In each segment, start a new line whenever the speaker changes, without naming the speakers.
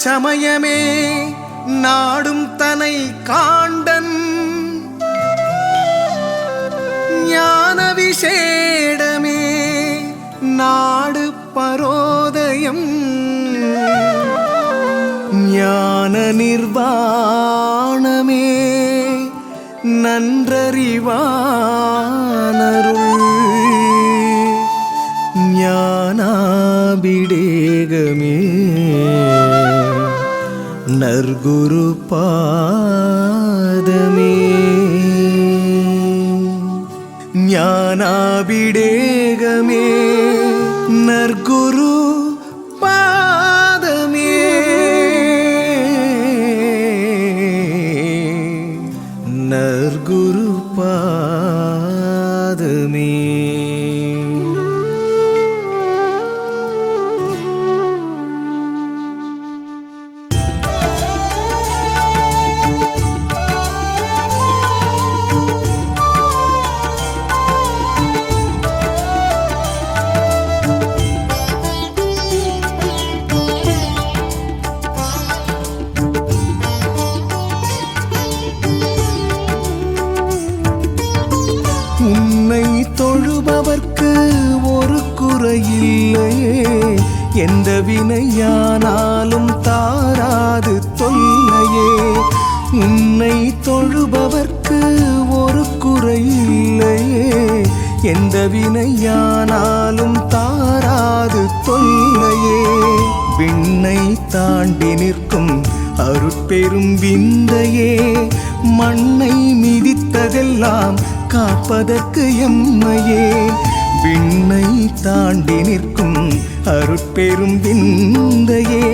சமயமே நாடும் தனை காண்டன் ஞான விசேடமே நாடு பரோதயம் ஞான நிர்வாணமே நன்றறிவானருள் ஞானாபிடேகமே நற்குரு பாதமே ஞானாபிடேகமே நற்குரு பாதமே நற்குரு பாதமே. உன்னை தொழுபவர்க்கு ஒரு குறையில்லையே எந்த வினையானாலும் தாராது தொல்லையே. உன்னை தொழுபவர்க்கு ஒரு குறையில்லையே எந்த வினையானாலும் தாராது தொல்லையே. விண்ணை தாண்டி நிற்கும் அருட்பெரும் விந்தையே மண்ணை மிதித்ததெல்லாம் காப்பதற்கு எம்மையே. விண்ணை தாண்டி நிற்கும் அருட்பெரும் விந்தையே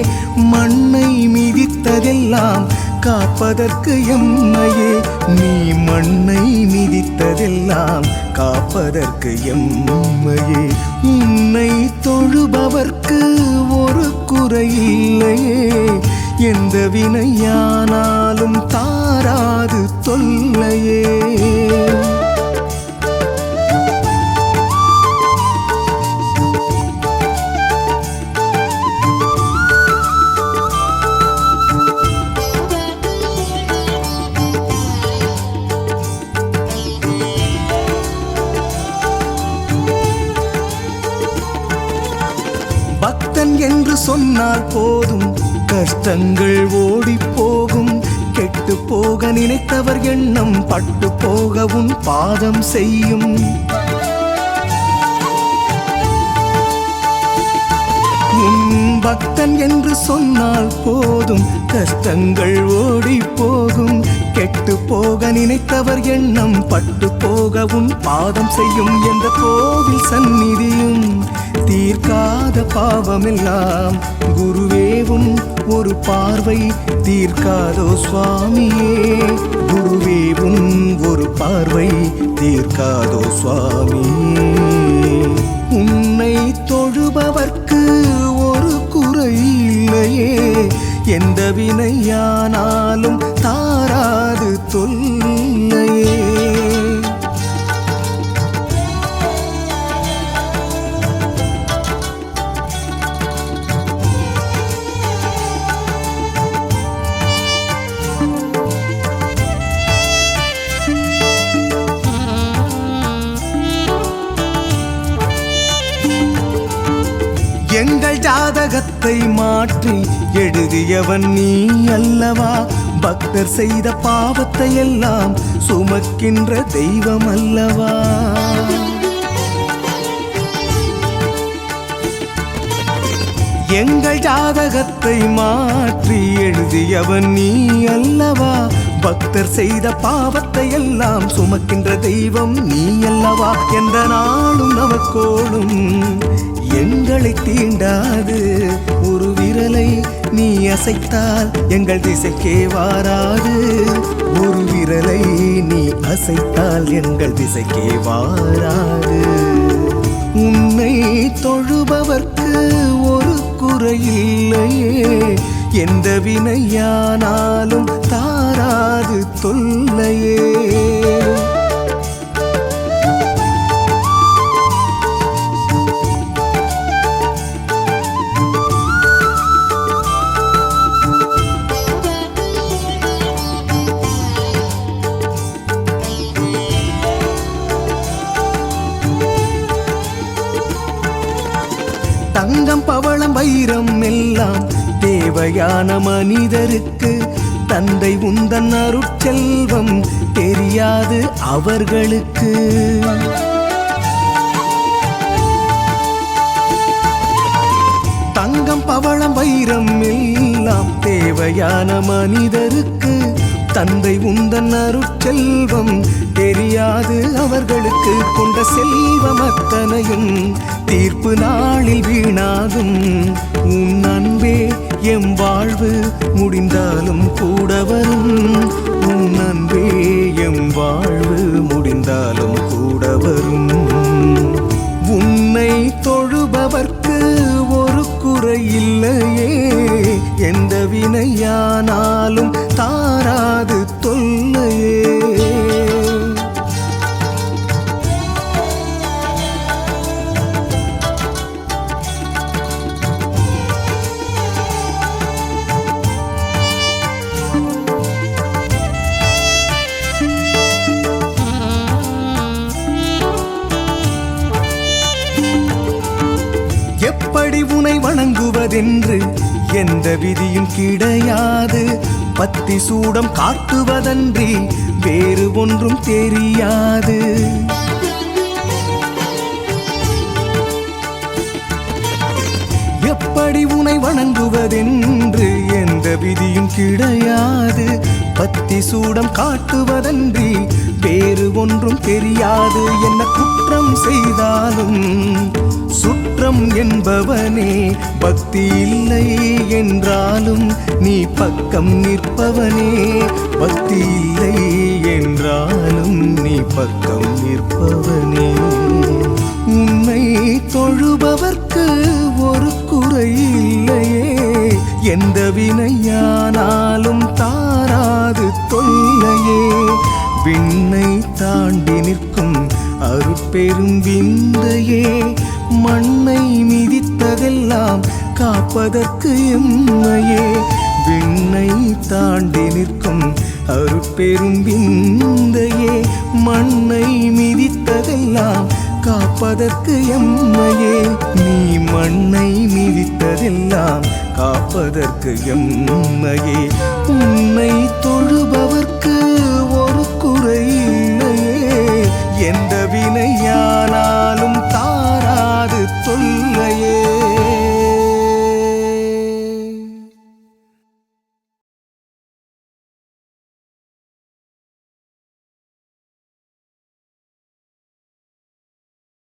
மண்ணை மிதித்ததெல்லாம் காப்பதற்கு எம்மையே. நீ மண்ணை மிதித்ததெல்லாம் காப்பதற்கு எம்மையே. உன்னை தொழுபவர்க்கு ஒரு குறையில்லையே எந்த வினையானாலும் தாராது தொல்லையே. பக்தன் என்று சொன்னால் போதும் கஷ்டங்கள் ஓடி போகும். கெட்டு போக நினைத்தவர் எண்ணம் பட்டு போக உன் பாதம் செய்யும். உன் பக்தன் என்று சொன்னால் போதும் கஷ்டங்கள் ஓடி போகும். கெட்டு போக நினைத்தவர் எண்ணம் பட்டு போக உன் பாதம் செய்யும். என்ற கோவில் சந்நிதியும் தீர்க்காத பாவமெல்லாம் குருவே உன் ஒரு பார்வை தீர்க்காதோ சுவாமியே. குருவே உன் ஒரு பார்வை தீர்க்காதோ சுவாமியே. உன்னை தொழுபவர்க்கு ஒரு குறையில்லையே எந்த வினையானாலும் தாராது தொல்லையே. எங்கள் ஜாதகத்தை மாற்றி எழுதியவன் நீ அல்லவா. பக்தர் செய்த பாவத்தை எல்லாம் சுமக்கின்ற தெய்வம் அல்லவா. எங்கள் ஜாதகத்தை மாற்றி எழுதியவன் நீ அல்லவா. பக்தர் செய்த பாவத்தை எல்லாம் சுமக்கின்ற தெய்வம் நீ அல்லவா. எந்த நாளும் நமக்கோடும் எங்களை தீண்டாது ஒரு விரலை நீ அசைத்தால் எங்கள் திசைக்கே வாராது. ஒரு விரலை நீ அசைத்தால் எங்கள் திசைக்கே வாராது. உன்னை தொழுபவர்க்கு ஒரு குறையில்லையே எந்த வினையானாலும் தாராது தொல்லையே. இதெல்லாம் தேவையான மனிதருக்கு தந்தை உந்தன் அருட்செல்வம் தெரியாது அவர்களுக்கு. தங்கம் பவளம் வைரம் எல்லாம் தேவையான மனிதருக்கு தந்தை உந்தன் அருட்செல்வம் தெரியாது அவர்களுக்கு. கொண்ட செல்வம் அத்தனையும் தீர்ப்பு நாளில் வீணாகும். உன் அன்பே எம் வாழ்வு முடிந்தாலும் கூட வரும். உன் அன்பே எம் வாழ்வு முடிந்தாலும் கூட வரும். உன்னை தொழுபவர்க்கு ஒரு குறை இல்லையே, எந்த வினையானாலும் தாராது தொல்லையே. எப்படி உனை வணங்குவதென்று எந்த விதியும் கிடையாது. பத்தி சூடம் காட்டுவதன்றி வேறு ஒன்றும் தெரியாது. எப்படி உனை வணங்குவதென்று எந்த விதியும் கிடையாது. பத்தி சூடம் காட்டுவதன்றி வேறு ஒன்றும் தெரியாது. என்ன குற்றம் செய்தாலும் சுற்றம் என்பவனே, பக்தி இல்லை என்றாலும் நீ பக்கம் நிற்பவனே. பக்தி இல்லை என்றாலும் நீ பக்கம் நிற்பவனே. உன்னை தொழுபவர்க்கு ஒரு குறை இல்லையே, எந்த வினையானாலும் தாராது தொல்லையே. விண்ணை தாண்டி நிற்கும் அருட்பெரும் விந்தையே, மண்ணை மிதித்ததெல்லாம் காப்பதற்கு எம்மையே. விண்ணை தாண்டி நிற்கும் அருட்பெரும் விந்தையே, மண்ணை மிதித்ததெல்லாம் காப்பதற்கு எம்மையே. நீ மண்ணை மிதித்ததெல்லாம் காப்பதற்கு எம்மையே. உன்னை தொழுபவர்க்கு ஒரு குறை இல்லையே, எந்த வினையானா